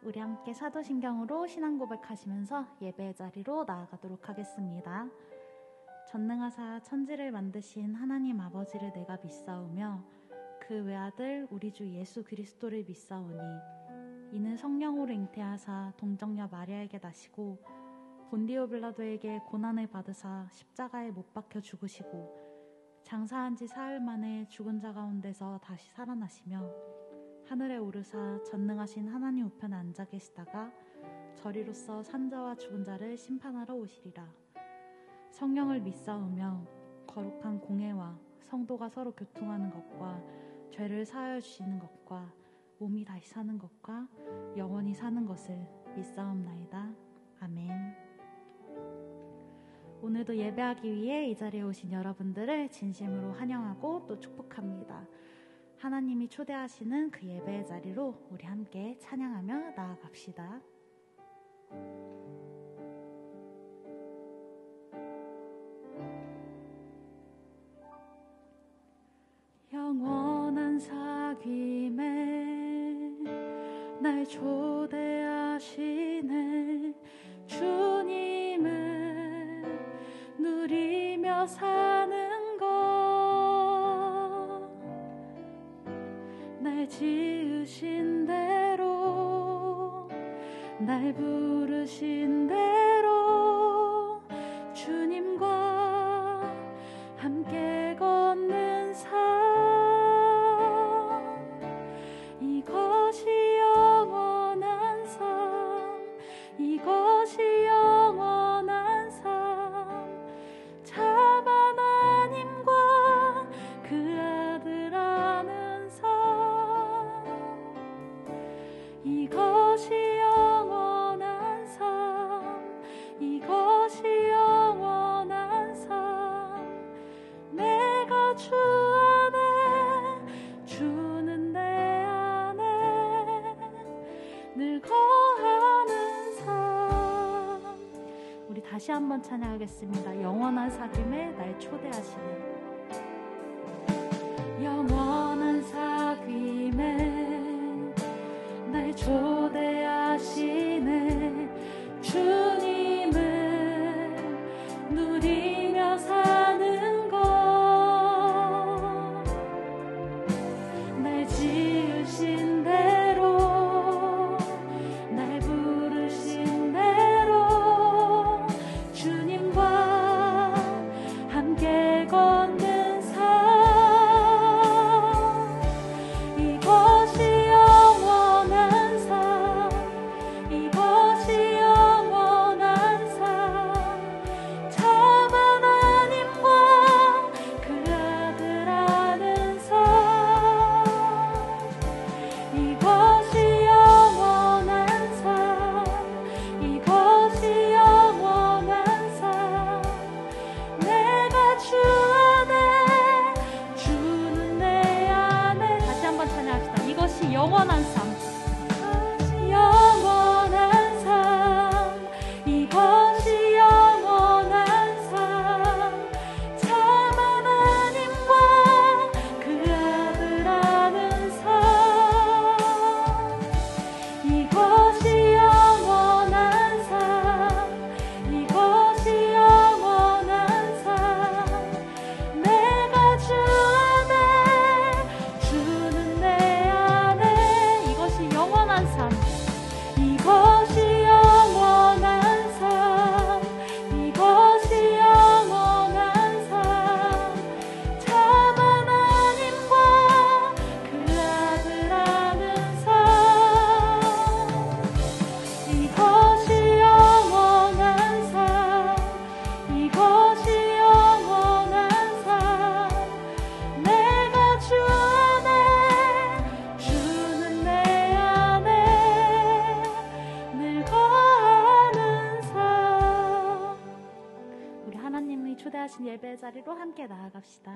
우리 함께 사도신경으로 신앙 고백하시면서 예배의 자리로 나아가도록 하겠습니다. 전능하사 천지를 만드신 하나님 아버지를 내가 믿사오며 그 외아들 우리 주 예수 그리스도를 믿사오니 이는 성령으로 잉태하사 동정녀 마리아에게 나시고 본디오 빌라도에게 고난을 받으사 십자가에 못 박혀 죽으시고 장사한 지 사흘 만에 죽은 자 가운데서 다시 살아나시며 하늘에 오르사 전능하신 하나님 우편에 앉아 계시다가 저리로서 산자와 죽은 자를 심판하러 오시리라. 성령을 믿사오며 거룩한 공회와 성도가 서로 교통하는 것과 죄를 사하여 주시는 것과 몸이 다시 사는 것과 영원히 사는 것을 믿사옵나이다. 아멘. 오늘도 예배하기 위해 이 자리에 오신 여러분들을 진심으로 환영하고 또 축복합니다. 하나님이 초대하시는 그 예배의 자리로 우리 함께 찬양하며 나아갑시다. 영원한 사귐에 날 초대하시네. 주님을 누리며 사는 것, 날 지으신 대로 날 부르신 대로 주님과 함께 걷는 삶, 이것이 영원한 삶, 이것이 영원한 삶. 참 하나님과 그 아들 아는 삶, 이것이 영원한 삶, 이것이 영원한 삶. 내가 주 안에, 주는 내 안에 늘 거하는 삶. 우리 다시 한번 찬양하겠습니다. 영원한 사귐에 날 초대하시네. 영원한 사귐에 날 초대하시네. 주님을 누리며 사는 것, 날 지으신 대로 날 부르신 대로 주님과 함께 걷는 삶, 이것이 영원한 삶, 이것이 영원한 삶. 참 하나님과 그 아들 아는 삶, 이것이 영원한 삶, 이것이 영원한 삶. 내가 주 안에, 주는 내 안에. 다시 한번 찬양합시다. 이것이 영원한 삶, 영원한 삶, 이것이 영원한 삶. 참 하나님과 그 아들 아는 삶, 이것이 영원한 삶, 이것이 영원한 삶. 내가 주 안에, 주는 내 안에. 이것이 영원한 삶, 이것이 영원한 삶, 이것이 영원한 삶. 참 하나님과 그 아들 아는 삶, 이것이 영원한 삶, 이것이 영원한 삶. 내가 주 안에, 주는 내 안에 늘 거하는 삶. 우리 하나님이 초대하신 예배의 자리로 함께 나아갑시다.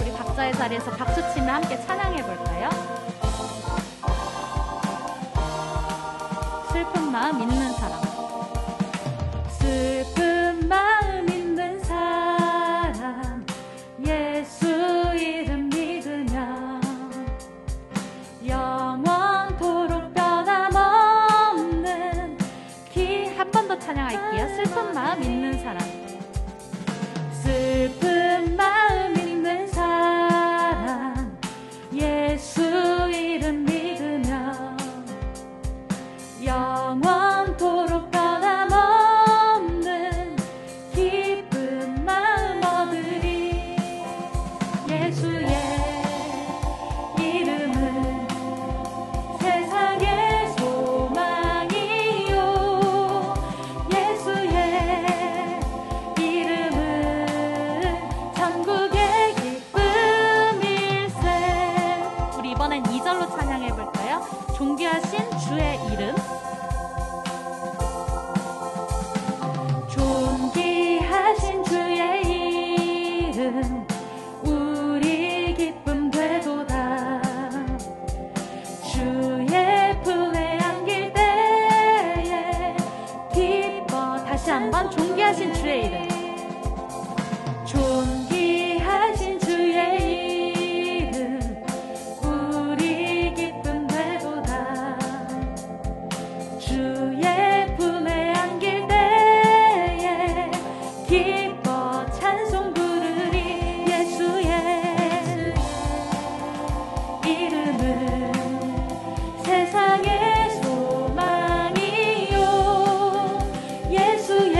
우리 각자의 자리에서 박수 치며 함께 찬양해 볼까요? 슬픈 마음 있는 사람. 슬픈 마음 있는 사람 예수 이름 믿으며 영원토록 변함없는 한 번 더 찬양할게요. 슬픈 마음 있는 사람. 슬픈 마음 있는 사람 예수 이름 믿으며 영원토록 변함없는 기쁜 마음 얻으리. 예수의 이름은 세상의 소망이요 예수의 이름은 천국의 기쁨일세. 우리 이번엔 2절로 찬양해볼까요? 존귀하신 주의 이름. 존귀하신 주의 이름 우리 기쁨 되도다. 주의 품에 안길 때에 기뻐. 다시 한번 존귀하신 주의 이름. 존귀하신 주의 이름 우리 기쁨 되도다. 주의 품에 안길 때에 기뻐 찬송 부르리. 예수의 이름은 세상의 소망이요 예수의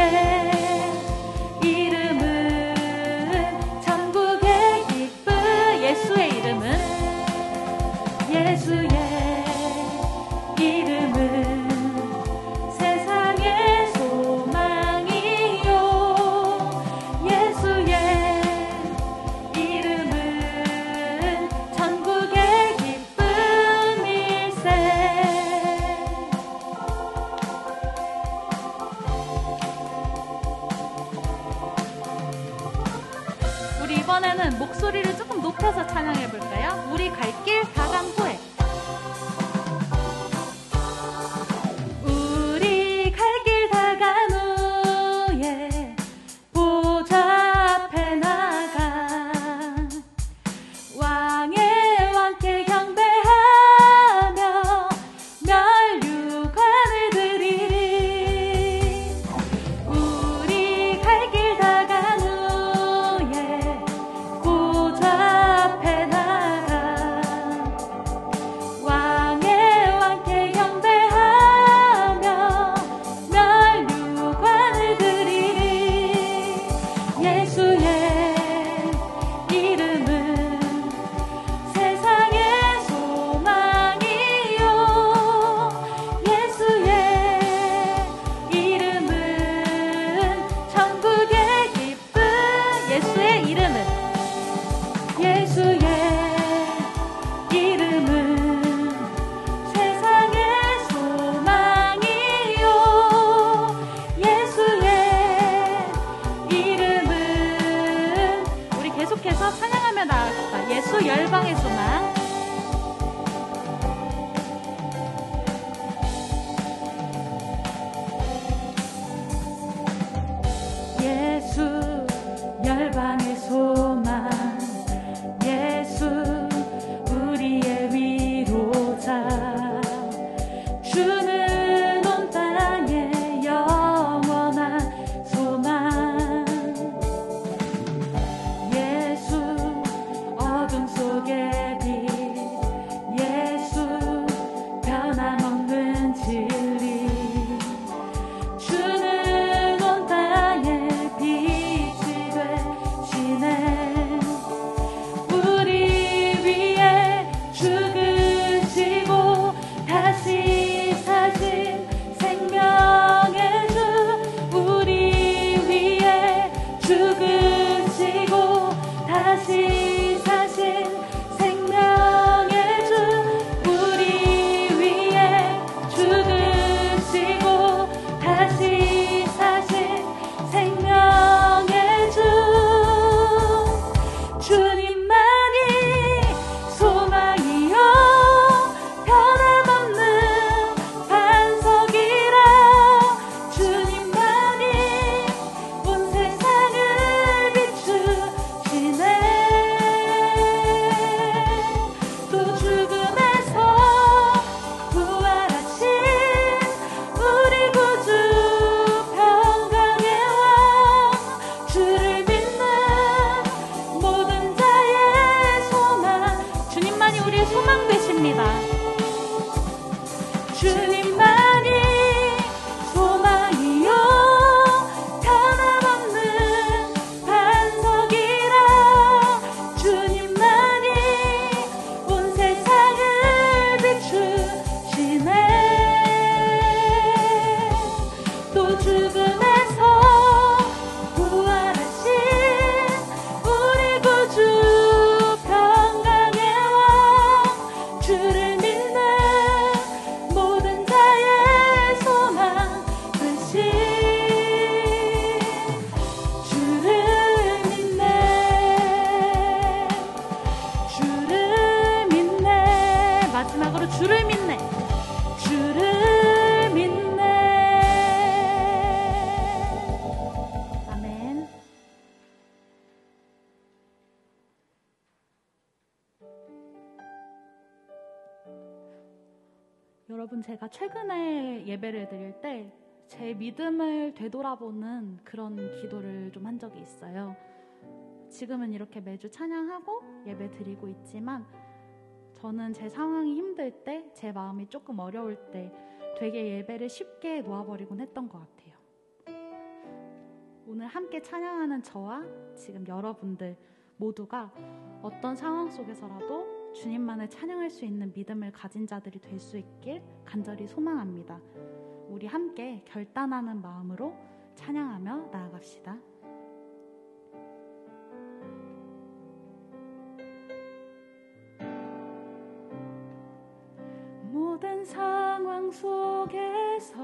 이름은 천국의 기쁨. 예수의 이름은 예수의 이름은 세상의 소망이요 예수의 이름은 천국의 기쁨일세. 우리 이번에는 목소리를 조금 높여서 찬양해볼까요? 우리 갈 길 다간 후에. 우리 갈 길 다간 후에 보좌 앞에 나가 왕의 왕께 경배하며 멸류관을 드리리. 우리 갈 길 다간 후에 보좌 앞에 나가 여러분, 제가 최근에 예배를 드릴 때 제 믿음을 되돌아보는 그런 기도를 좀 한 적이 있어요. 지금은 이렇게 매주 찬양하고 예배 드리고 있지만 저는 제 상황이 힘들 때, 제 마음이 조금 어려울 때 되게 예배를 쉽게 놓아버리곤 했던 것 같아요. 오늘 함께 찬양하는 저와 지금 여러분들 모두가 어떤 상황 속에서라도 주님만을 찬양할 수 있는 믿음을 가진 자들이 될 수 있길 간절히 소망합니다. 우리 함께 결단하는 마음으로 찬양하며 나아갑시다. 모든 상황 속에서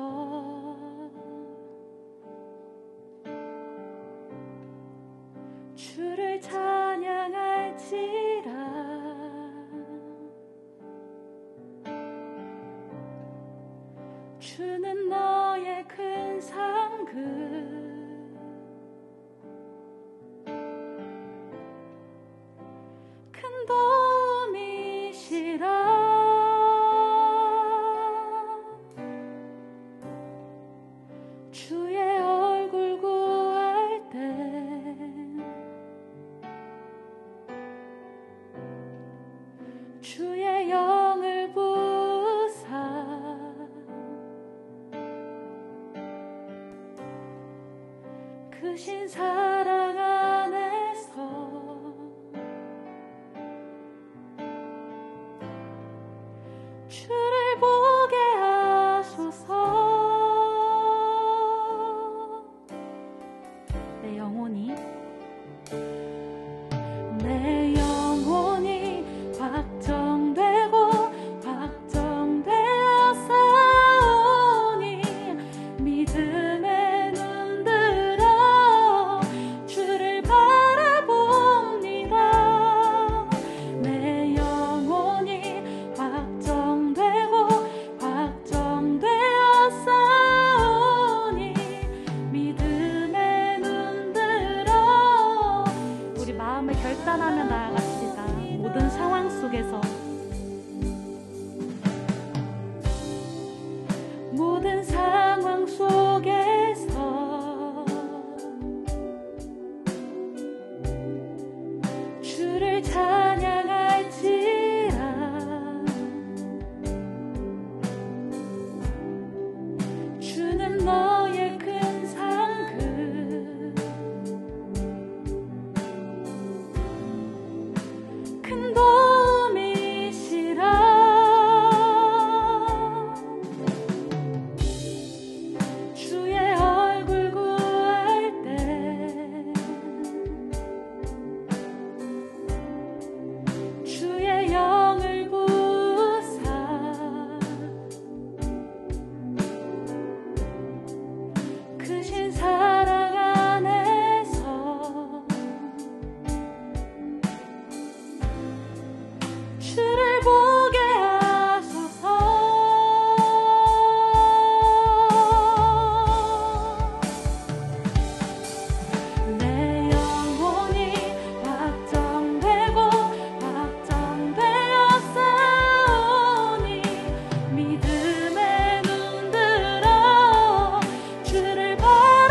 주를 찬양할지라. 주는 너의 큰 상급, 큰 도움이시라. 주의 얼굴 구할 때 주의 영을 부사 크신 사랑 안에서 주를 보게 하소서. 내 영혼이 확정되고 확정되어 싸우니 믿음에 눈들어 주를 바라봅니다. 내 영혼이 확정되고 확정되어 싸우니 믿음에 눈들어. 우리 마음을 결단하며 나아갑시다. 모든 상황 속에서, 모든 상황 속에서 주를 찬양할지라. 주는 너의 큰 상급, 큰 도움이시라. 주의 얼굴 구할 때 주의 영을 부사 크신 사랑 안에서 주를 보게 하소서. 내 영혼이 확정되고 확정되어 싸우니 믿음에 눈들어 주를 바라봅니다.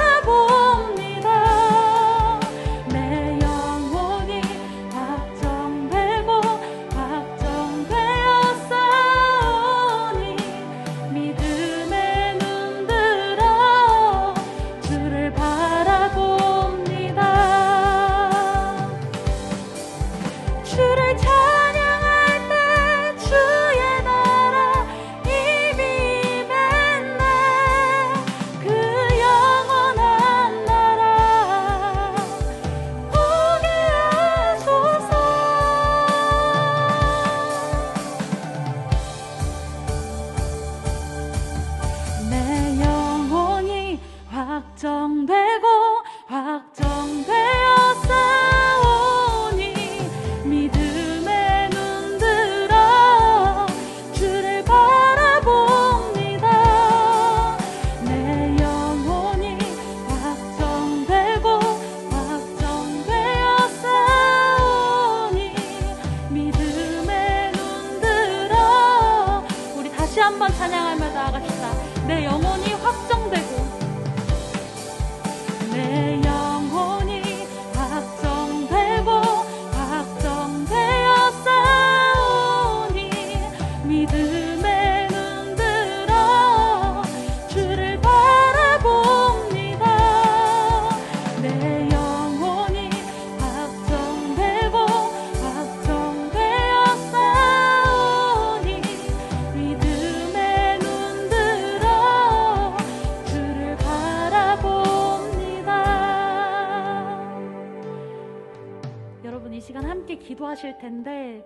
기도하실 텐데,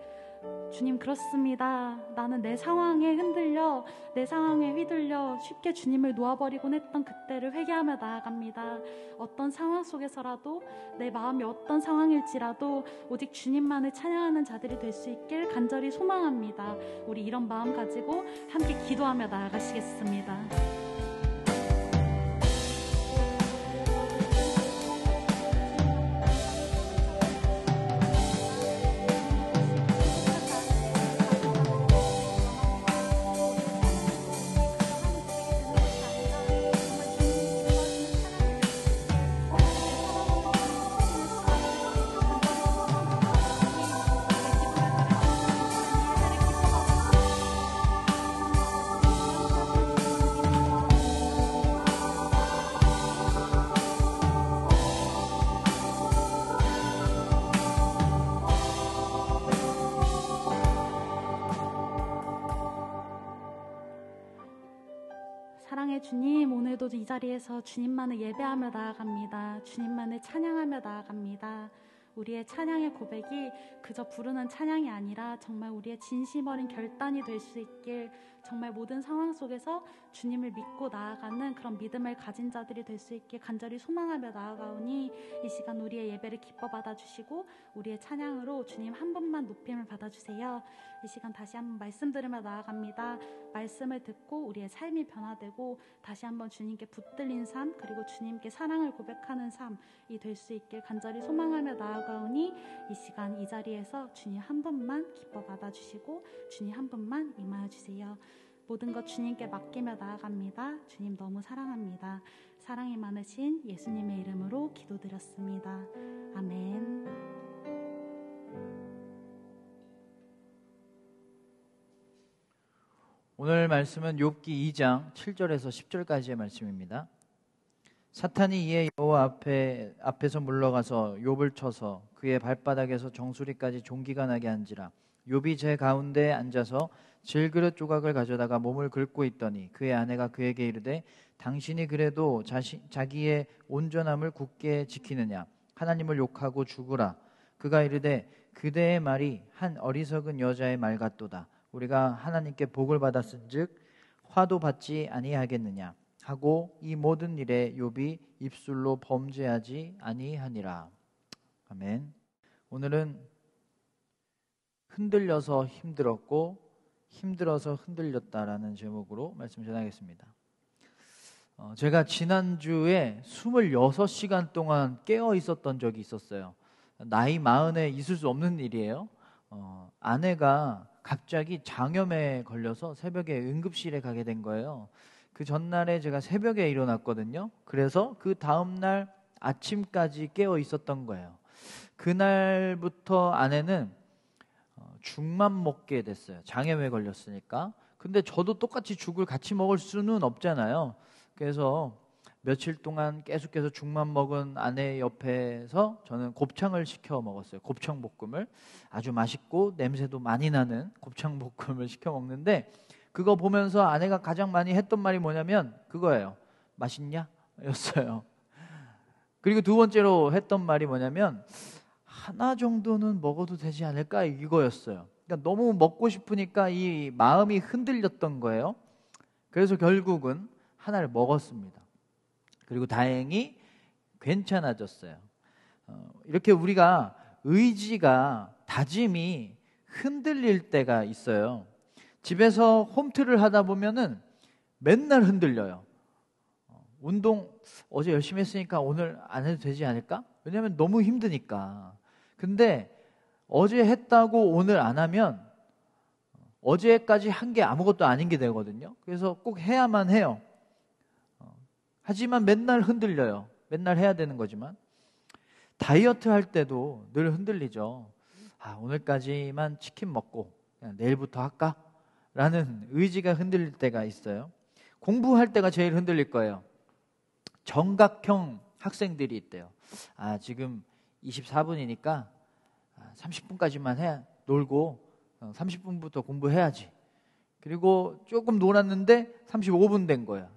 주님, 그렇습니다. 나는 내 상황에 흔들려, 내 상황에 휘둘려 쉽게 주님을 놓아버리곤 했던 그때를 회개하며 나아갑니다. 어떤 상황 속에서라도, 내 마음이 어떤 상황일지라도 오직 주님만을 찬양하는 자들이 될 수 있길 간절히 소망합니다. 우리 이런 마음 가지고 함께 기도하며 나아가시겠습니다. 사랑의 주님, 오늘도 이 자리에서 주님만을 예배하며 나아갑니다. 주님만을 찬양하며 나아갑니다. 우리의 찬양의 고백이 그저 부르는 찬양이 아니라 정말 우리의 진심 어린 결단이 될 수 있길, 정말 모든 상황 속에서 주님을 믿고 나아가는 그런 믿음을 가진 자들이 될 수 있길 간절히 소망하며 나아가오니, 이 시간 우리의 예배를 기뻐 받아주시고 우리의 찬양으로 주님 한 분만 높임을 받아주세요. 이 시간 다시 한번 말씀 들으며 나아갑니다. 말씀을 듣고 우리의 삶이 변화되고 다시 한번 주님께 붙들린 삶, 그리고 주님께 사랑을 고백하는 삶이 될 수 있길 간절히 소망하며 나아가오니, 이 시간 이 자리에서 주님 한 분만 기뻐 받아주시고 주님 한 분만 임하여 주세요. 모든 것 주님께 맡기며 나아갑니다. 주님 너무 사랑합니다. 사랑이 많으신 예수님의 이름으로 기도드렸습니다. 아멘. 오늘 말씀은 욥기 2장 7절에서 10절까지의 말씀입니다. 사탄이 이에 여호와 앞에서 물러가서 욥을 쳐서 그의 발바닥에서 정수리까지 종기가 나게 한지라. 욥이 제 가운데 앉아서 질그릇 조각을 가져다가 몸을 긁고 있더니 그의 아내가 그에게 이르되 당신이 그래도 자기의 온전함을 굳게 지키느냐? 하나님을 욕하고 죽으라. 그가 이르되 그대의 말이 한 어리석은 여자의 말 같도다. 우리가 하나님께 복을 받았은즉 화도 받지 아니하겠느냐 하고 이 모든 일에 욥이 입술로 범죄하지 아니하니라. 아멘. 오늘은 흔들려서 힘들었고 힘들어서 흔들렸다라는 제목으로 말씀 전하겠습니다. 제가 지난주에 26시간 동안 깨어 있었던 적이 있었어요. 나이 40에 있을 수 없는 일이에요. 아내가 갑자기 장염에 걸려서 새벽에 응급실에 가게 된 거예요. 그 전날에 제가 새벽에 일어났거든요. 그래서 그 다음날 아침까지 깨어 있었던 거예요. 그날부터 아내는 죽만 먹게 됐어요. 장염에 걸렸으니까. 근데 저도 똑같이 죽을 같이 먹을 수는 없잖아요. 그래서 며칠 동안 계속해서 죽만 먹은 아내 옆에서 저는 곱창을 시켜 먹었어요. 곱창볶음을. 아주 맛있고 냄새도 많이 나는 곱창볶음을 시켜 먹는데, 그거 보면서 아내가 가장 많이 했던 말이 뭐냐면 그거예요. 맛있냐? 였어요. 그리고 두 번째로 했던 말이 뭐냐면 하나 정도는 먹어도 되지 않을까? 이거였어요. 그러니까 너무 먹고 싶으니까 이 마음이 흔들렸던 거예요. 그래서 결국은 하나를 먹었습니다. 그리고 다행히 괜찮아졌어요. 이렇게 우리가 의지가, 다짐이 흔들릴 때가 있어요. 집에서 홈트를 하다 보면은 맨날 흔들려요. 운동 어제 열심히 했으니까 오늘 안 해도 되지 않을까? 왜냐하면 너무 힘드니까. 근데 어제 했다고 오늘 안 하면 어제까지 한 게 아무것도 아닌 게 되거든요. 그래서 꼭 해야만 해요. 하지만 맨날 흔들려요. 맨날 해야 되는 거지만. 다이어트 할 때도 늘 흔들리죠. 오늘까지만 치킨 먹고 그냥 내일부터 할까? 라는 의지가 흔들릴 때가 있어요. 공부할 때가 제일 흔들릴 거예요. 정각형 학생들이 있대요. 지금 24분이니까 30분까지만 놀고 30분부터 공부해야지. 그리고 조금 놀았는데 35분 된 거예요.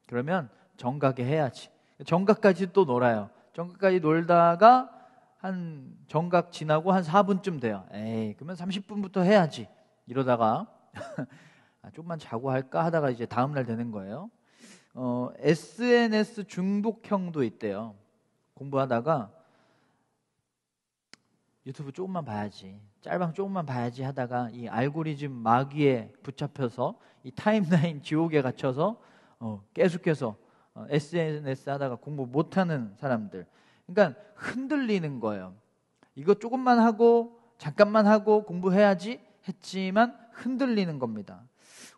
그러면 정각에 해야지. 정각까지 또 놀아요. 정각까지 놀다가 한 정각 지나고 한 4분쯤 돼요. 에이, 그러면 30분부터 해야지. 이러다가 조금만 자고 할까 하다가 이제 다음날 되는 거예요. SNS 중독형도 있대요. 공부하다가 유튜브 조금만 봐야지, 짤방 조금만 봐야지 하다가 이 알고리즘 마귀에 붙잡혀서 이 타임라인 지옥에 갇혀서 계속해서 SNS 하다가 공부 못하는 사람들. 그러니까 흔들리는 거예요. 이거 조금만 하고 잠깐만 하고 공부해야지 했지만 흔들리는 겁니다.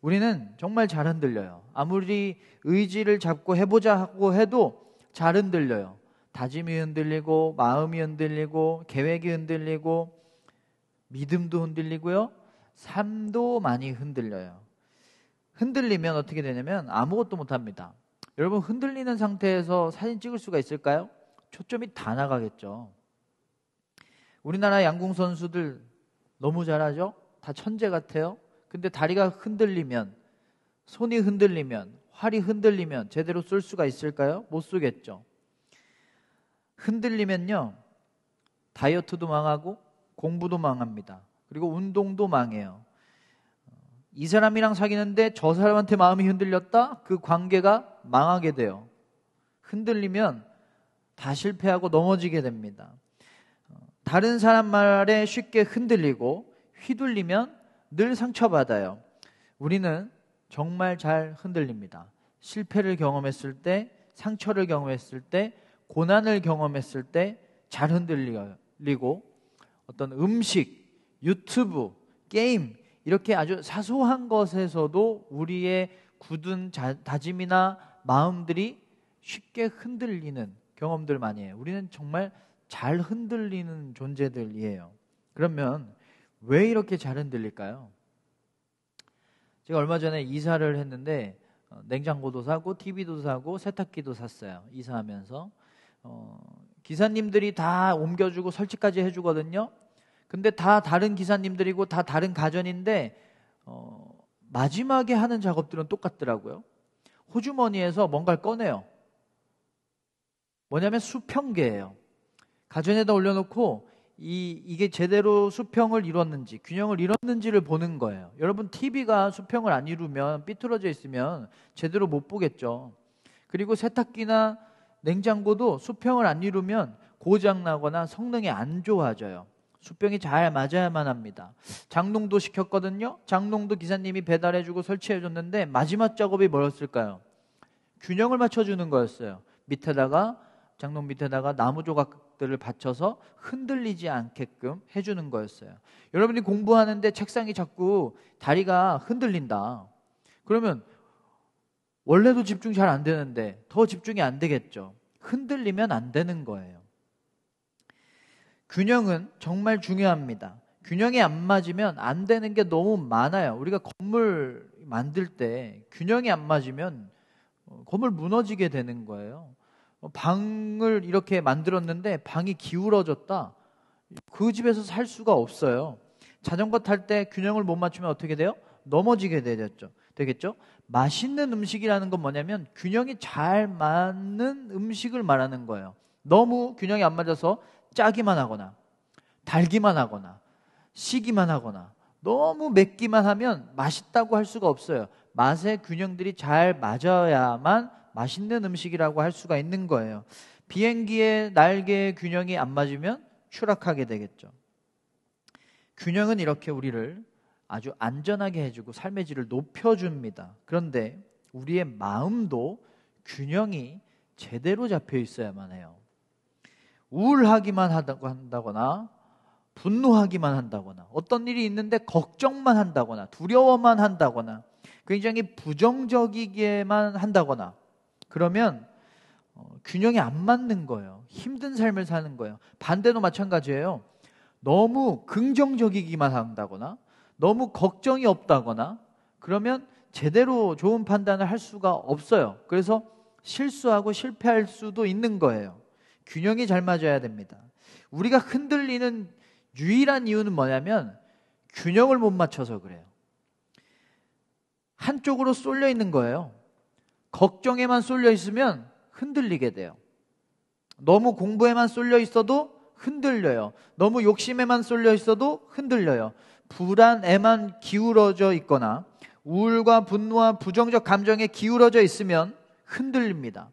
우리는 정말 잘 흔들려요. 아무리 의지를 잡고 해보자 하고 해도 잘 흔들려요. 다짐이 흔들리고 마음이 흔들리고 계획이 흔들리고 믿음도 흔들리고요. 삶도 많이 흔들려요. 흔들리면 어떻게 되냐면 아무것도 못합니다. 여러분, 흔들리는 상태에서 사진 찍을 수가 있을까요? 초점이 다 나가겠죠. 우리나라 양궁 선수들 너무 잘하죠? 다 천재 같아요. 근데 다리가 흔들리면, 손이 흔들리면, 활이 흔들리면 제대로 쏠 수가 있을까요? 못 쏘겠죠. 흔들리면요, 다이어트도 망하고 공부도 망합니다. 그리고 운동도 망해요. 이 사람이랑 사귀는데 저 사람한테 마음이 흔들렸다? 그 관계가 망하게 돼요. 흔들리면 다 실패하고 넘어지게 됩니다. 다른 사람 말에 쉽게 흔들리고 휘둘리면 늘 상처받아요. 우리는 정말 잘 흔들립니다. 실패를 경험했을 때, 상처를 경험했을 때, 고난을 경험했을 때 잘 흔들리고, 어떤 음식, 유튜브, 게임, 이렇게 아주 사소한 것에서도 우리의 굳은 다짐이나 마음들이 쉽게 흔들리는 경험들 많이 해요. 우리는 정말 잘 흔들리는 존재들이에요. 그러면 왜 이렇게 잘 흔들릴까요? 제가 얼마 전에 이사를 했는데 냉장고도 사고 TV도 사고 세탁기도 샀어요. 이사하면서 기사님들이 다 옮겨주고 설치까지 해주거든요. 근데 다 다른 기사님들이고 다 다른 가전인데 마지막에 하는 작업들은 똑같더라고요. 호주머니에서 뭔가를 꺼내요. 뭐냐면 수평계예요. 가전에다 올려놓고 이게 제대로 수평을 이뤘는지, 균형을 이뤘는지를 보는 거예요. 여러분, TV가 수평을 안 이루면, 삐뚤어져 있으면 제대로 못 보겠죠. 그리고 세탁기나 냉장고도 수평을 안 이루면 고장나거나 성능이 안 좋아져요. 수평이 잘 맞아야만 합니다. 장롱도 시켰거든요. 장롱도 기사님이 배달해주고 설치해줬는데 마지막 작업이 뭐였을까요? 균형을 맞춰주는 거였어요. 장롱 밑에다가 나무 조각들을 받쳐서 흔들리지 않게끔 해주는 거였어요. 여러분이 공부하는데 책상이 자꾸 다리가 흔들린다. 그러면 원래도 집중 잘 안 되는데 더 집중이 안 되겠죠. 흔들리면 안 되는 거예요. 균형은 정말 중요합니다. 균형이 안 맞으면 안 되는 게 너무 많아요. 우리가 건물 만들 때 균형이 안 맞으면 건물 무너지게 되는 거예요. 방을 이렇게 만들었는데 방이 기울어졌다. 그 집에서 살 수가 없어요. 자전거 탈 때 균형을 못 맞추면 어떻게 돼요? 넘어지게 되겠죠? 맛있는 음식이라는 건 뭐냐면 균형이 잘 맞는 음식을 말하는 거예요. 너무 균형이 안 맞아서 짜기만 하거나 달기만 하거나 시기만 하거나 너무 맵기만 하면 맛있다고 할 수가 없어요. 맛의 균형들이 잘 맞아야만 맛있는 음식이라고 할 수가 있는 거예요. 비행기의 날개의 균형이 안 맞으면 추락하게 되겠죠. 균형은 이렇게 우리를 아주 안전하게 해주고 삶의 질을 높여줍니다. 그런데 우리의 마음도 균형이 제대로 잡혀 있어야만 해요. 우울하기만 한다거나 분노하기만 한다거나 어떤 일이 있는데 걱정만 한다거나 두려워만 한다거나 굉장히 부정적이게만 한다거나 그러면 균형이 안 맞는 거예요. 힘든 삶을 사는 거예요. 반대도 마찬가지예요. 너무 긍정적이기만 한다거나 너무 걱정이 없다거나 그러면 제대로 좋은 판단을 할 수가 없어요. 그래서 실수하고 실패할 수도 있는 거예요. 균형이 잘 맞아야 됩니다. 우리가 흔들리는 유일한 이유는 뭐냐면 균형을 못 맞춰서 그래요. 한쪽으로 쏠려 있는 거예요. 걱정에만 쏠려 있으면 흔들리게 돼요. 너무 공부에만 쏠려 있어도 흔들려요. 너무 욕심에만 쏠려 있어도 흔들려요. 불안에만 기울어져 있거나 우울과 분노와 부정적 감정에 기울어져 있으면 흔들립니다.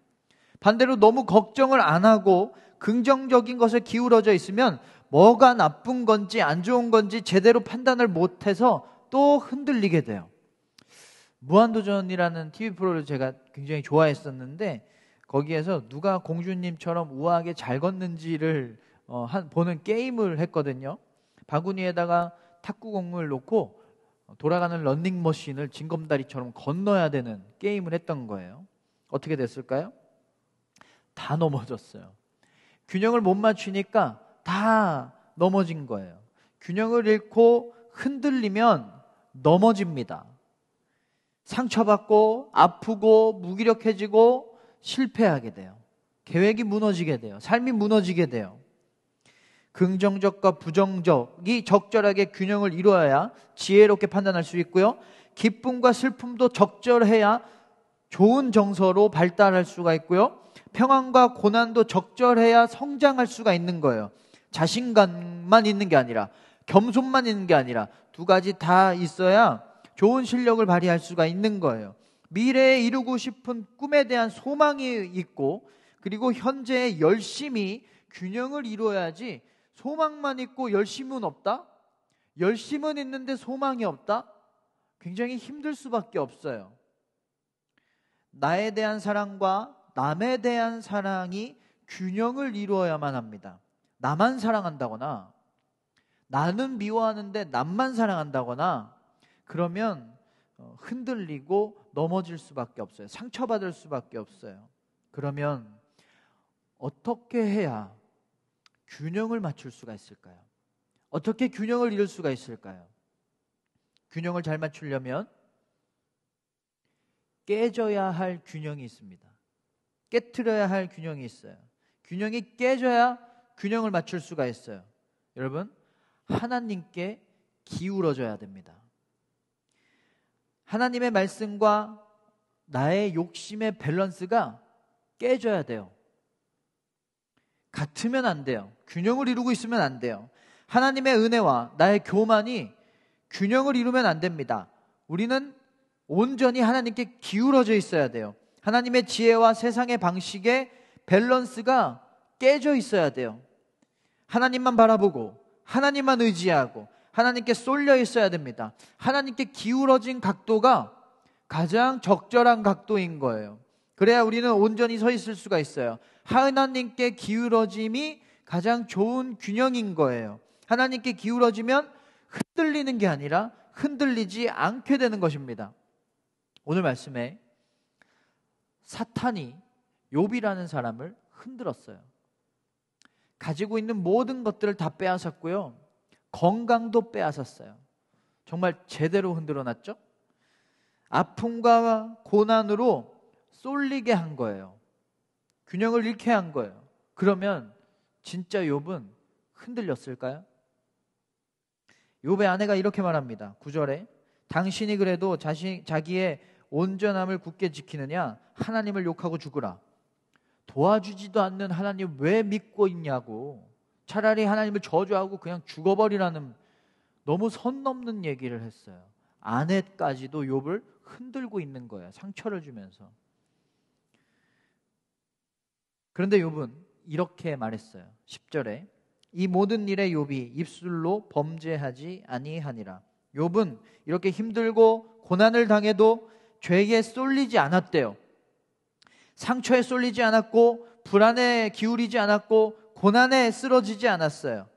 반대로 너무 걱정을 안 하고 긍정적인 것에 기울어져 있으면 뭐가 나쁜 건지 안 좋은 건지 제대로 판단을 못해서 또 흔들리게 돼요. 무한도전이라는 TV 프로를 제가 굉장히 좋아했었는데 거기에서 누가 공주님처럼 우아하게 잘 걷는지를 보는 게임을 했거든요. 바구니에다가 탁구공을 놓고 돌아가는 런닝머신을 징검다리처럼 건너야 되는 게임을 했던 거예요. 어떻게 됐을까요? 다 넘어졌어요. 균형을 못 맞추니까 다 넘어진 거예요. 균형을 잃고 흔들리면 넘어집니다. 상처받고 아프고 무기력해지고 실패하게 돼요. 계획이 무너지게 돼요. 삶이 무너지게 돼요. 긍정적과 부정적이 적절하게 균형을 이루어야 지혜롭게 판단할 수 있고요. 기쁨과 슬픔도 적절해야 좋은 정서로 발달할 수가 있고요. 평안과 고난도 적절해야 성장할 수가 있는 거예요. 자신감만 있는 게 아니라, 겸손만 있는 게 아니라 두 가지 다 있어야 좋은 실력을 발휘할 수가 있는 거예요. 미래에 이루고 싶은 꿈에 대한 소망이 있고, 그리고 현재의 열심이 균형을 이루어야지 소망만 있고 열심은 없다? 열심은 있는데 소망이 없다? 굉장히 힘들 수밖에 없어요. 나에 대한 사랑과 남에 대한 사랑이 균형을 이루어야만 합니다. 나만 사랑한다거나 나는 미워하는데 남만 사랑한다거나 그러면 흔들리고 넘어질 수밖에 없어요. 상처받을 수밖에 없어요. 그러면 어떻게 해야 균형을 맞출 수가 있을까요? 어떻게 균형을 이룰 수가 있을까요? 균형을 잘 맞추려면 깨져야 할 균형이 있습니다. 깨트려야 할 균형이 있어요. 균형이 깨져야 균형을 맞출 수가 있어요. 여러분, 하나님께 기울어져야 됩니다. 하나님의 말씀과 나의 욕심의 밸런스가 깨져야 돼요. 같으면 안 돼요. 균형을 이루고 있으면 안 돼요. 하나님의 은혜와 나의 교만이 균형을 이루면 안 됩니다. 우리는 온전히 하나님께 기울어져 있어야 돼요. 하나님의 지혜와 세상의 방식의 밸런스가 깨져 있어야 돼요. 하나님만 바라보고 하나님만 의지하고 하나님께 쏠려 있어야 됩니다. 하나님께 기울어진 각도가 가장 적절한 각도인 거예요. 그래야 우리는 온전히 서 있을 수가 있어요. 하나님께 기울어짐이 가장 좋은 균형인 거예요. 하나님께 기울어지면 흔들리는 게 아니라 흔들리지 않게 되는 것입니다. 오늘 말씀에 사탄이 욥이라는 사람을 흔들었어요. 가지고 있는 모든 것들을 다 빼앗았고요. 건강도 빼앗았어요. 정말 제대로 흔들어놨죠? 아픔과 고난으로 쏠리게 한 거예요. 균형을 잃게 한 거예요. 그러면 진짜 욥은 흔들렸을까요? 욥의 아내가 이렇게 말합니다. 9절에 당신이 그래도 자기의 온전함을 굳게 지키느냐? 하나님을 욕하고 죽으라. 도와주지도 않는 하나님 왜 믿고 있냐고. 차라리 하나님을 저주하고 그냥 죽어버리라는 너무 선 넘는 얘기를 했어요. 아내까지도 욥을 흔들고 있는 거예요. 상처를 주면서. 그런데 욥은 이렇게 말했어요. 10절에 이 모든 일에 욥이 입술로 범죄하지 아니하니라. 욥은 이렇게 힘들고 고난을 당해도 죄에 쏠리지 않았대요. 상처에 쏠리지 않았고 불안에 기울이지 않았고 고난에 쓰러지지 않았어요.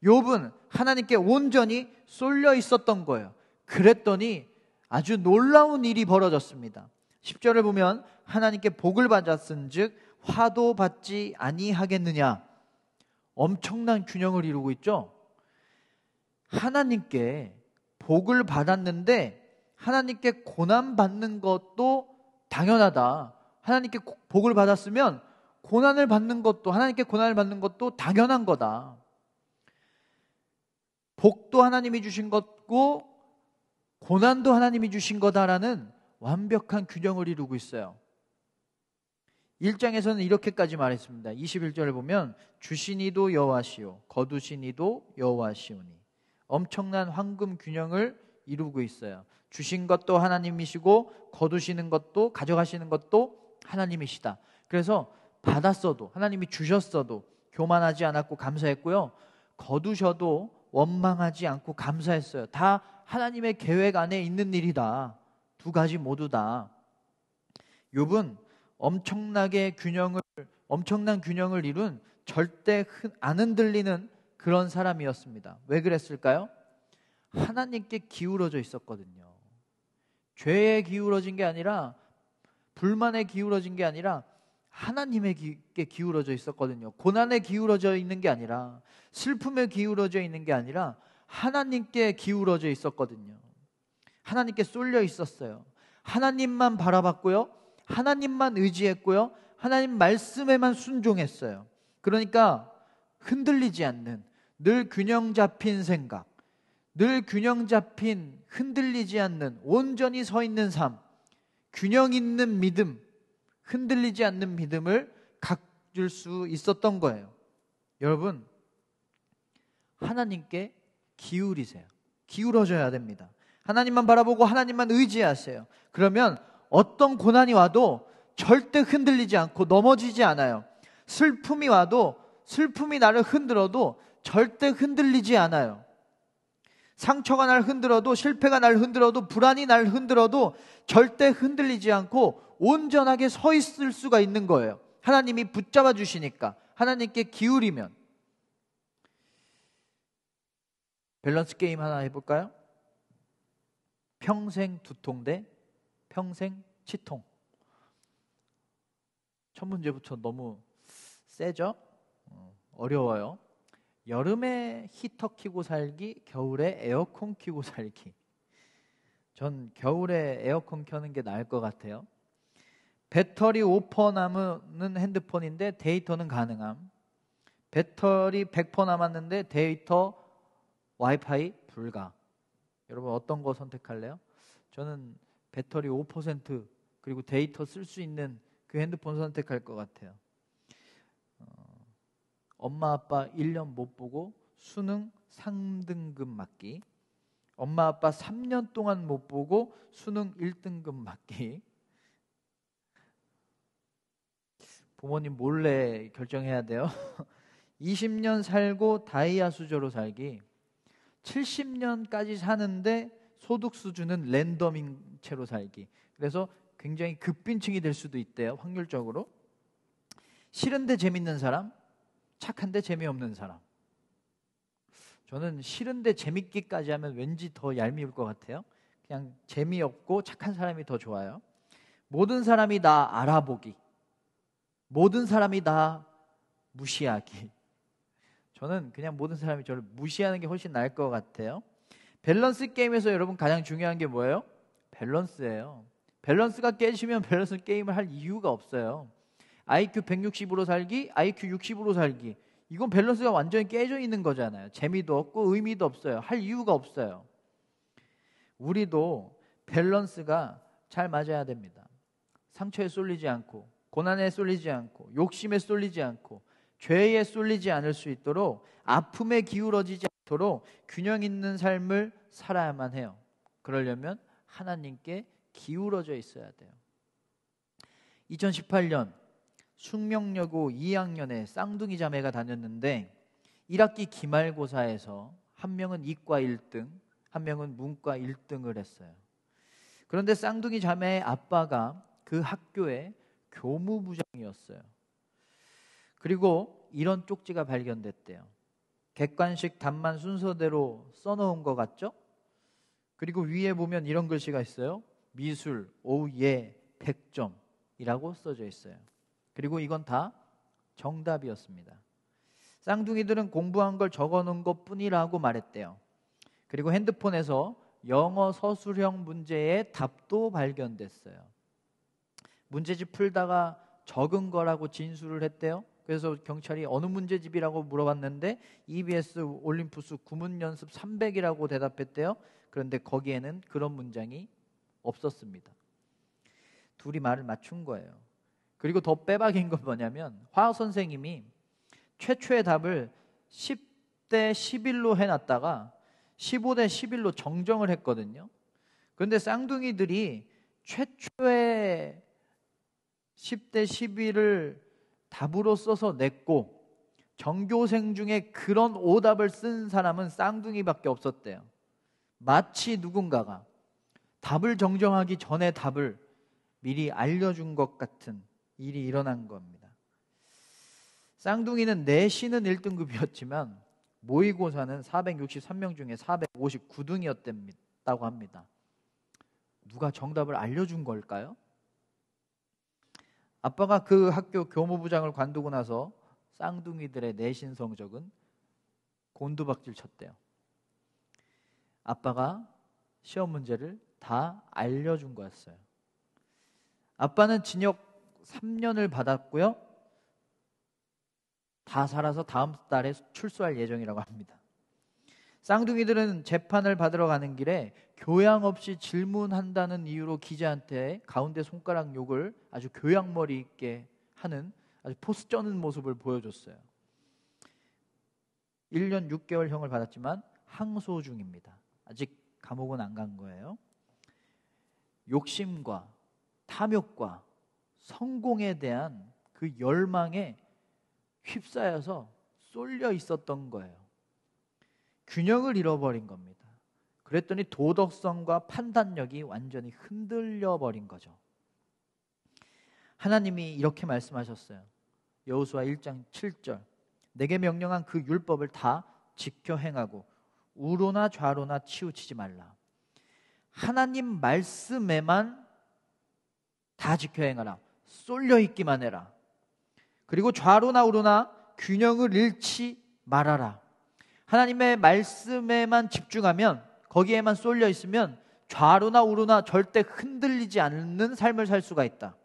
욥은 하나님께 온전히 쏠려 있었던 거예요. 그랬더니 아주 놀라운 일이 벌어졌습니다. 10절을 보면 하나님께 복을 받았은즉 화도 받지 아니하겠느냐. 엄청난 균형을 이루고 있죠. 하나님께 복을 받았는데 하나님께 고난 받는 것도 당연하다. 하나님께 복을 받았으면 고난을 받는 것도, 하나님께 고난을 받는 것도 당연한 거다. 복도 하나님이 주신 것고 고난도 하나님이 주신 거다라는 완벽한 균형을 이루고 있어요. 1장에서는 이렇게까지 말했습니다. 21절을 보면 주시니도 여호와시오 거두시니도 여호와시오니. 엄청난 황금 균형을 이루고 있어요. 주신 것도 하나님이시고 거두시는 것도 가져가시는 것도 하나님이시다. 그래서 받았어도 하나님이 주셨어도 교만하지 않았고 감사했고요. 거두셔도 원망하지 않고 감사했어요. 다 하나님의 계획 안에 있는 일이다. 두 가지 모두 다. 욥은 엄청난 균형을 이룬 절대 안 흔들리는 그런 사람이었습니다. 왜 그랬을까요? 하나님께 기울어져 있었거든요. 죄에 기울어진 게 아니라, 불만에 기울어진 게 아니라 하나님에게 기울어져 있었거든요. 고난에 기울어져 있는 게 아니라, 슬픔에 기울어져 있는 게 아니라 하나님께 기울어져 있었거든요. 하나님께 쏠려 있었어요. 하나님만 바라봤고요, 하나님만 의지했고요, 하나님 말씀에만 순종했어요. 그러니까 흔들리지 않는, 늘 균형 잡힌 생각, 늘 균형 잡힌 흔들리지 않는 온전히 서 있는 삶, 균형 있는 믿음, 흔들리지 않는 믿음을 가질 수 있었던 거예요. 여러분, 하나님께 기울이세요. 기울어져야 됩니다. 하나님만 바라보고 하나님만 의지하세요. 그러면 어떤 고난이 와도 절대 흔들리지 않고 넘어지지 않아요. 슬픔이 와도, 슬픔이 나를 흔들어도 절대 흔들리지 않아요. 상처가 날 흔들어도, 실패가 날 흔들어도, 불안이 날 흔들어도 절대 흔들리지 않고 온전하게 서 있을 수가 있는 거예요. 하나님이 붙잡아 주시니까. 하나님께 기울이면. 밸런스 게임 하나 해볼까요? 평생 두통 대 평생 치통. 첫 문제부터 너무 세죠? 어려워요. 여름에 히터 켜고 살기, 겨울에 에어컨 켜고 살기. 전 겨울에 에어컨 켜는 게 나을 것 같아요. 배터리 5% 남은 핸드폰인데 데이터는 가능함. 배터리 100% 남았는데 데이터 와이파이 불가. 여러분 어떤 거 선택할래요? 저는 배터리 5% 그리고 데이터 쓸 수 있는 그 핸드폰 선택할 것 같아요. 엄마 아빠 1년 못 보고 수능 상등급 맞기. 엄마 아빠 3년 동안 못 보고 수능 1등급 맞기. 부모님 몰래 결정해야 돼요. 20년 살고 다이아 수저로 살기. 70년까지 사는데 소득 수준은 랜덤인 채로 살기. 그래서 굉장히 급빈층이 될 수도 있대요. 확률적으로. 싫은데 재밌는 사람, 착한데 재미없는 사람. 저는 싫은데 재밌기까지 하면 왠지 더 얄미울 것 같아요. 그냥 재미없고 착한 사람이 더 좋아요. 모든 사람이 나 알아보기, 모든 사람이 나 무시하기. 저는 그냥 모든 사람이 저를 무시하는 게 훨씬 나을 것 같아요. 밸런스 게임에서 여러분 가장 중요한 게 뭐예요? 밸런스예요. 밸런스가 깨지면 밸런스 게임을 할 이유가 없어요. IQ 160으로 살기, IQ 60으로 살기. 이건 밸런스가 완전히 깨져 있는 거잖아요. 재미도 없고 의미도 없어요. 할 이유가 없어요. 우리도 밸런스가 잘 맞아야 됩니다. 상처에 쏠리지 않고, 고난에 쏠리지 않고, 욕심에 쏠리지 않고, 죄에 쏠리지 않을 수 있도록, 아픔에 기울어지지 않도록 균형 있는 삶을 살아야만 해요. 그러려면 하나님께 기울어져 있어야 돼요. 2018년 숙명여고 2학년에 쌍둥이 자매가 다녔는데 1학기 기말고사에서 한 명은 이과 1등, 한 명은 문과 1등을 했어요. 그런데 쌍둥이 자매의 아빠가 그 학교의 교무부장이었어요. 그리고 이런 쪽지가 발견됐대요. 객관식 답만 순서대로 써놓은 것 같죠? 그리고 위에 보면 이런 글씨가 있어요. 미술, 오예, 100점이라고 써져 있어요. 그리고 이건 다 정답이었습니다. 쌍둥이들은 공부한 걸 적어놓은 것 뿐이라고 말했대요. 그리고 핸드폰에서 영어 서술형 문제의 답도 발견됐어요. 문제집 풀다가 적은 거라고 진술을 했대요. 그래서 경찰이 어느 문제집이라고 물어봤는데 EBS 올림푸스 구문 연습 300이라고 대답했대요. 그런데 거기에는 그런 문장이 없었습니다. 둘이 말을 맞춘 거예요. 그리고 더 빼박인 건 뭐냐면 화학 선생님이 최초의 답을 10대 11로 해놨다가 15대 11로 정정을 했거든요. 그런데 쌍둥이들이 최초의 10대 11을 답으로 써서 냈고 전교생 중에 그런 오답을 쓴 사람은 쌍둥이밖에 없었대요. 마치 누군가가 답을 정정하기 전에 답을 미리 알려준 것 같은 일이 일어난 겁니다. 쌍둥이는 내신은 1등급이었지만 모의고사는 463명 중에 459등이었다고 합니다. 누가 정답을 알려준 걸까요? 아빠가 그 학교 교무부장을 관두고 나서 쌍둥이들의 내신 성적은 곤두박질 쳤대요. 아빠가 시험 문제를 다 알려준 거였어요. 아빠는 징역 3년을 받았고요. 다 살아서 다음 달에 출소할 예정이라고 합니다. 쌍둥이들은 재판을 받으러 가는 길에 교양 없이 질문한다는 이유로 기자한테 가운데 손가락 욕을 아주 교양머리 있게 하는 아주 포스 쩌는 모습을 보여줬어요. 1년 6개월형을 받았지만 항소 중입니다. 아직 감옥은 안 간 거예요. 욕심과 탐욕과 성공에 대한 그 열망에 휩싸여서 쏠려 있었던 거예요. 균형을 잃어버린 겁니다. 그랬더니 도덕성과 판단력이 완전히 흔들려 버린 거죠. 하나님이 이렇게 말씀하셨어요. 여호수아 1장 7절 내게 명령한 그 율법을 다 지켜 행하고 우로나 좌로나 치우치지 말라. 하나님 말씀에만 다 지켜 행하라. 쏠려 있기만 해라. 그리고 좌로나 우로나 균형을 잃지 말아라. 하나님의 말씀에만 집중하면, 거기에만 쏠려 있으면 좌로나 우로나 절대 흔들리지 않는 삶을 살 수가 있다.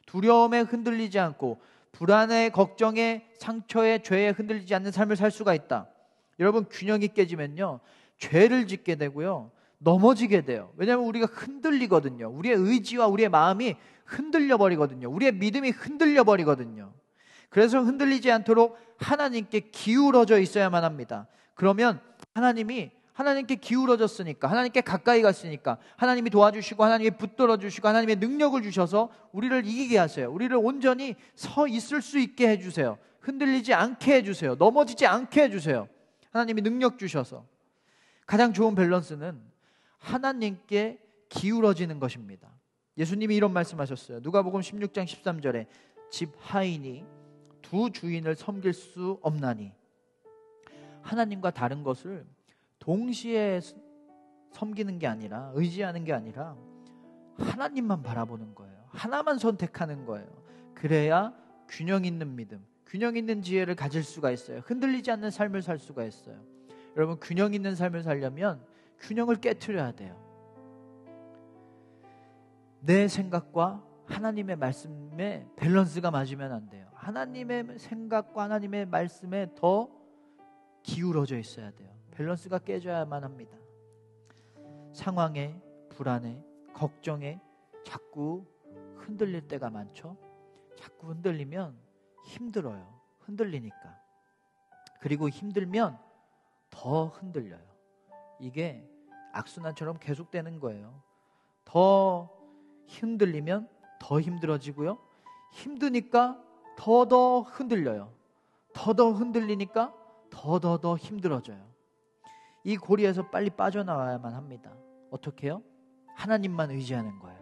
두려움에 흔들리지 않고 불안에, 걱정에, 상처에, 죄에 흔들리지 않는 삶을 살 수가 있다. 여러분, 균형이 깨지면요 죄를 짓게 되고요 넘어지게 돼요. 왜냐하면 우리가 흔들리거든요. 우리의 의지와 우리의 마음이 흔들려 버리거든요. 우리의 믿음이 흔들려 버리거든요. 그래서 흔들리지 않도록 하나님께 기울어져 있어야만 합니다. 그러면 하나님께 기울어졌으니까, 하나님께 가까이 갔으니까 하나님이 도와주시고 하나님이 붙들어 주시고 하나님의 능력을 주셔서 우리를 이기게 하세요. 우리를 온전히 서 있을 수 있게 해주세요. 흔들리지 않게 해주세요. 넘어지지 않게 해주세요. 하나님이 능력 주셔서. 가장 좋은 밸런스는 하나님께 기울어지는 것입니다. 예수님이 이런 말씀하셨어요. 누가복음 16장 13절에 집 하인이 두 주인을 섬길 수 없나니. 하나님과 다른 것을 동시에 섬기는 게 아니라, 의지하는 게 아니라 하나님만 바라보는 거예요. 하나만 선택하는 거예요. 그래야 균형 있는 믿음, 균형 있는 지혜를 가질 수가 있어요. 흔들리지 않는 삶을 살 수가 있어요. 여러분, 균형 있는 삶을 살려면 균형을 깨트려야 돼요. 내 생각과 하나님의 말씀에 밸런스가 맞으면 안 돼요. 하나님의 생각과 하나님의 말씀에 더 기울어져 있어야 돼요. 밸런스가 깨져야만 합니다. 상황에, 불안에, 걱정에 자꾸 흔들릴 때가 많죠. 자꾸 흔들리면 힘들어요. 흔들리니까. 그리고 힘들면 더 흔들려요. 이게 악순환처럼 계속되는 거예요. 더 흔들리면 더 힘들어지고요. 힘드니까 더 흔들려요. 더 흔들리니까 더 힘들어져요. 이 고리에서 빨리 빠져나와야만 합니다. 어떻게 해요? 하나님만 의지하는 거예요.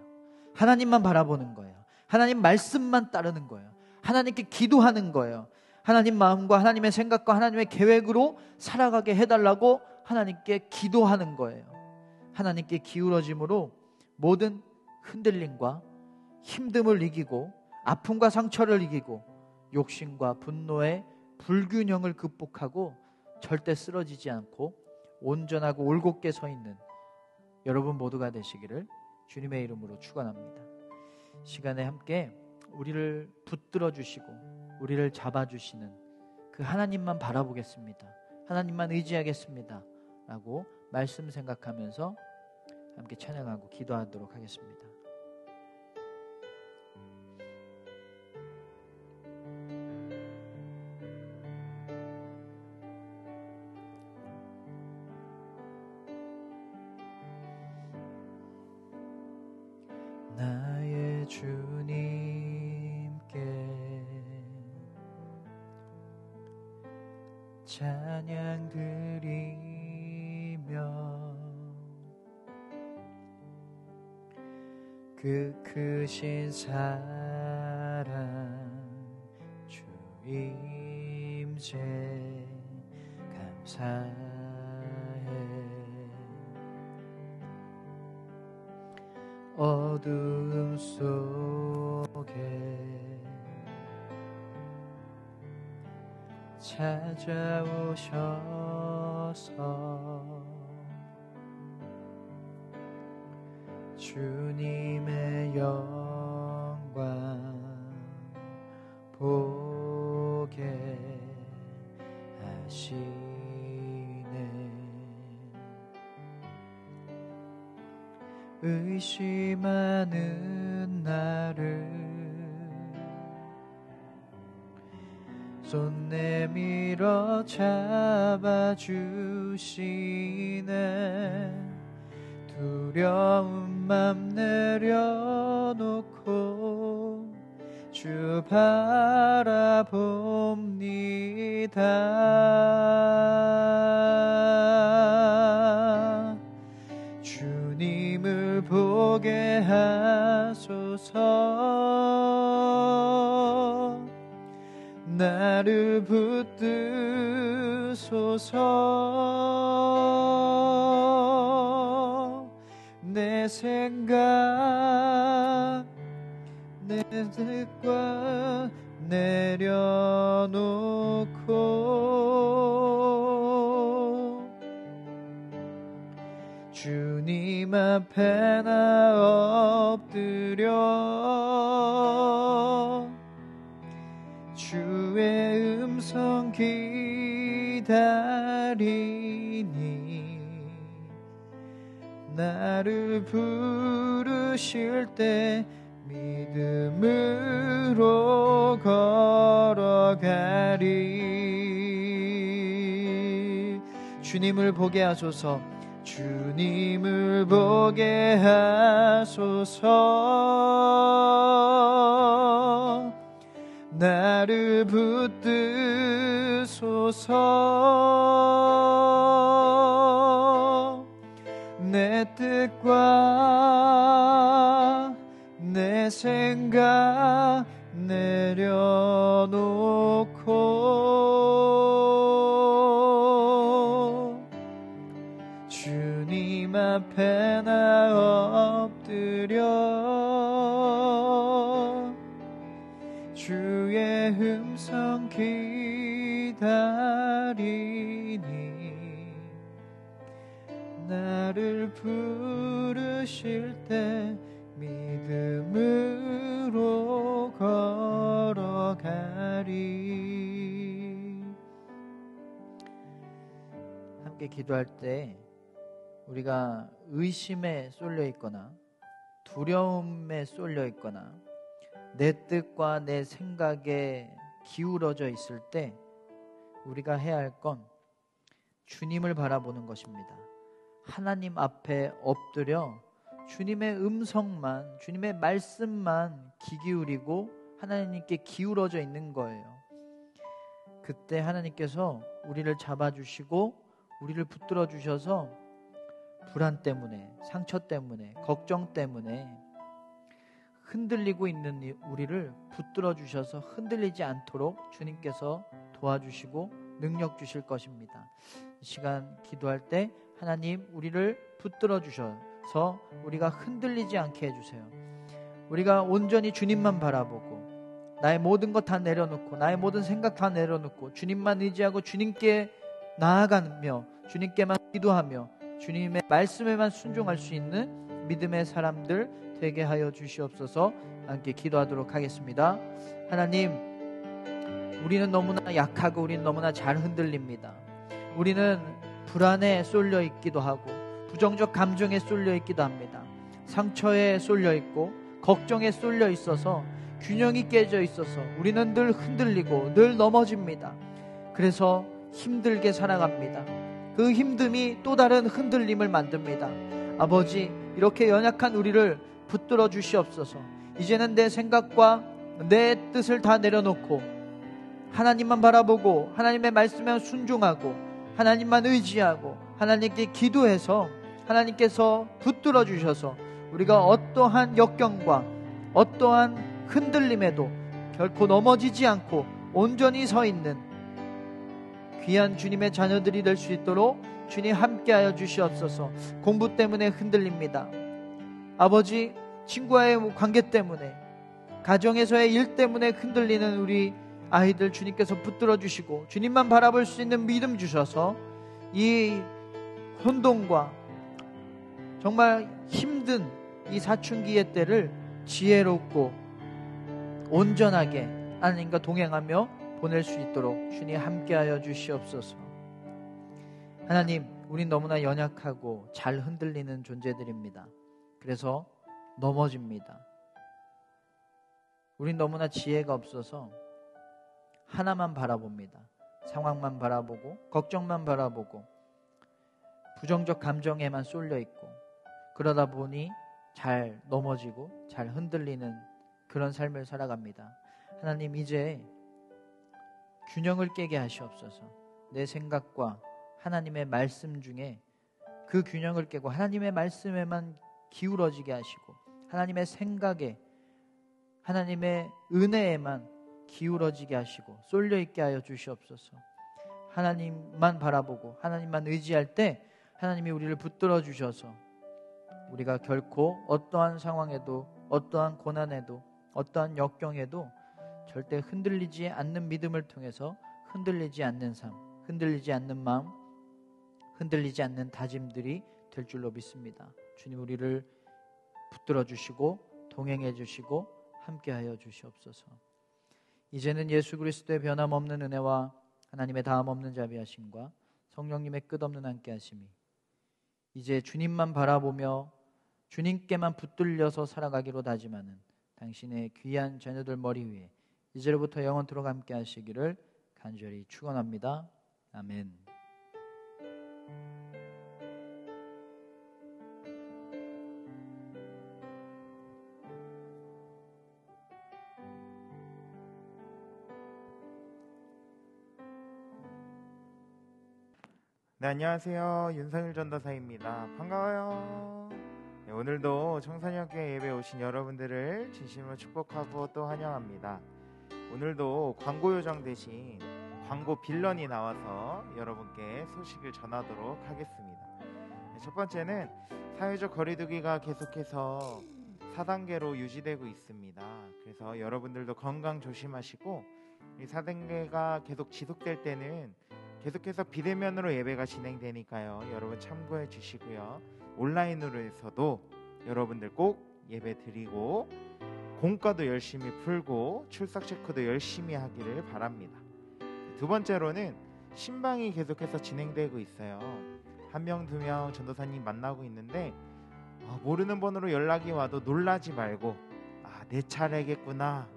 하나님만 바라보는 거예요. 하나님 말씀만 따르는 거예요. 하나님께 기도하는 거예요. 하나님 마음과 하나님의 생각과 하나님의 계획으로 살아가게 해달라고 하나님께 기도하는 거예요. 하나님께 기울어짐으로 모든 흔들림과 힘듦을 이기고 아픔과 상처를 이기고 욕심과 분노의 불균형을 극복하고 절대 쓰러지지 않고 온전하고 올곧게 서 있는 여러분 모두가 되시기를 주님의 이름으로 축원합니다. 시간에 함께 우리를 붙들어 주시고 우리를 잡아주시는 그 하나님만 바라보겠습니다. 하나님만 의지하겠습니다 라고 말씀 생각하면서 함께 찬양하고 기도하도록 하겠습니다. 찬양 드리며 그 크신 사랑 주 임재 감사해. 어두움 속에 찾아오셔서 주님의 영광 보게 하시네. 의심하는 나를 손 내밀어 잡아주시네. 두려운 맘 내려놓고 주 바라봅니다. 주님을 보게 하소서. 나를 붙드소서. 내 생각 내 뜻과 내려놓고 주님 앞에 나 엎드려 주의 음성 기다리니 나를 부르실 때 믿음으로 걸어가리. 주님을 보게 하소서. 주님을 보게 하소서. 나를 붙드소서. 내 뜻과 내 생각 내려놓고 주님 앞에 나 엎드려 주의 음성 기다리니 나를 부르실 때 믿음으로 걸어가리. 함께 기도할 때 우리가 의심에 쏠려 있거나 두려움에 쏠려 있거나 내 뜻과 내 생각에 기울어져 있을 때 우리가 해야 할 건 주님을 바라보는 것입니다. 하나님 앞에 엎드려 주님의 음성만, 주님의 말씀만 귀 기울이고 하나님께 기울어져 있는 거예요. 그때 하나님께서 우리를 잡아주시고 우리를 붙들어 주셔서 불안 때문에, 상처 때문에, 걱정 때문에 흔들리고 있는 우리를 붙들어 주셔서 흔들리지 않도록 주님께서 도와주시고 능력 주실 것입니다. 이 시간 기도할 때 하나님 우리를 붙들어 주셔서 우리가 흔들리지 않게 해주세요. 우리가 온전히 주님만 바라보고 나의 모든 것 다 내려놓고 나의 모든 생각 다 내려놓고 주님만 의지하고 주님께 나아가며 주님께만 기도하며 주님의 말씀에만 순종할 수 있는 믿음의 사람들 되게 하여 주시옵소서. 함께 기도하도록 하겠습니다. 하나님, 우리는 너무나 약하고 우리는 너무나 잘 흔들립니다. 우리는 불안에 쏠려 있기도 하고 부정적 감정에 쏠려 있기도 합니다. 상처에 쏠려 있고 걱정에 쏠려 있어서 균형이 깨져 있어서 우리는 늘 흔들리고 늘 넘어집니다. 그래서 힘들게 살아갑니다. 그 힘듦이 또 다른 흔들림을 만듭니다. 아버지, 이렇게 연약한 우리를 붙들어 주시옵소서. 이제는 내 생각과 내 뜻을 다 내려놓고 하나님만 바라보고 하나님의 말씀에 순종하고 하나님만 의지하고 하나님께 기도해서 하나님께서 붙들어 주셔서 우리가 어떠한 역경과 어떠한 흔들림에도 결코 넘어지지 않고 온전히 서 있는 귀한 주님의 자녀들이 될 수 있도록 주님 함께하여 주시옵소서. 공부 때문에 흔들립니다. 아버지, 친구와의 관계 때문에, 가정에서의 일 때문에 흔들리는 우리 아이들 주님께서 붙들어 주시고 주님만 바라볼 수 있는 믿음 주셔서 이 혼돈과 정말 힘든 이 사춘기의 때를 지혜롭고 온전하게 하나님과 동행하며 보낼 수 있도록 주님 함께하여 주시옵소서. 하나님, 우린 너무나 연약하고 잘 흔들리는 존재들입니다. 그래서 넘어집니다. 우린 너무나 지혜가 없어서 하나만 바라봅니다. 상황만 바라보고 걱정만 바라보고 부정적 감정에만 쏠려 있고 그러다 보니 잘 넘어지고 잘 흔들리는 그런 삶을 살아갑니다. 하나님, 이제 균형을 깨게 하시옵소서. 내 생각과 하나님의 말씀 중에 그 균형을 깨고 하나님의 말씀에만 기울어지게 하시고 하나님의 생각에 하나님의 은혜에만 기울어지게 하시고 쏠려 있게 하여 주시옵소서. 하나님만 바라보고 하나님만 의지할 때 하나님이 우리를 붙들어 주셔서 우리가 결코 어떠한 상황에도 어떠한 고난에도 어떠한 역경에도 절대 흔들리지 않는 믿음을 통해서 흔들리지 않는 삶, 흔들리지 않는 마음, 흔들리지 않는 다짐들이 될 줄로 믿습니다. 주님, 우리를 붙들어 주시고 동행해 주시고 함께하여 주시옵소서. 이제는 예수 그리스도의 변함없는 은혜와 하나님의 다함없는 자비하심과 성령님의 끝없는 함께하심이 이제 주님만 바라보며 주님께만 붙들려서 살아가기로 다짐하는 당신의 귀한 자녀들 머리 위에 이제로부터 영원토록 함께 하시기를 간절히 축원합니다. 아멘. 네, 안녕하세요. 윤상일 전도사입니다. 반가워요. 네, 오늘도 청소년교회 예배 오신 여러분들을 진심으로 축복하고 또 환영합니다. 오늘도 광고 요정 대신 광고 빌런이 나와서 여러분께 소식을 전하도록 하겠습니다. 네, 첫 번째는 사회적 거리두기가 계속해서 4단계로 유지되고 있습니다. 그래서 여러분들도 건강 조심하시고 이 4단계가 계속 지속될 때는 계속해서 비대면으로 예배가 진행되니까요. 여러분 참고해 주시고요. 온라인으로 해서도 여러분들 꼭 예배 드리고 공과도 열심히 풀고 출석 체크도 열심히 하기를 바랍니다. 두 번째로는 신방이 계속해서 진행되고 있어요. 1명, 2명 전도사님 만나고 있는데 모르는 번호로 연락이 와도 놀라지 말고 내 차례겠구나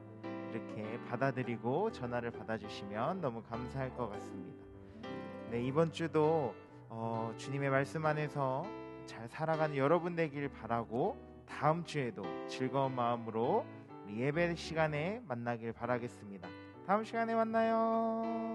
이렇게 받아들이고 전화를 받아주시면 너무 감사할 것 같습니다. 네, 이번 주도 주님의 말씀 안에서 잘 살아가는 여러분 되길 바라고 다음 주에도 즐거운 마음으로 우리 예배 시간에 만나길 바라겠습니다. 다음 시간에 만나요.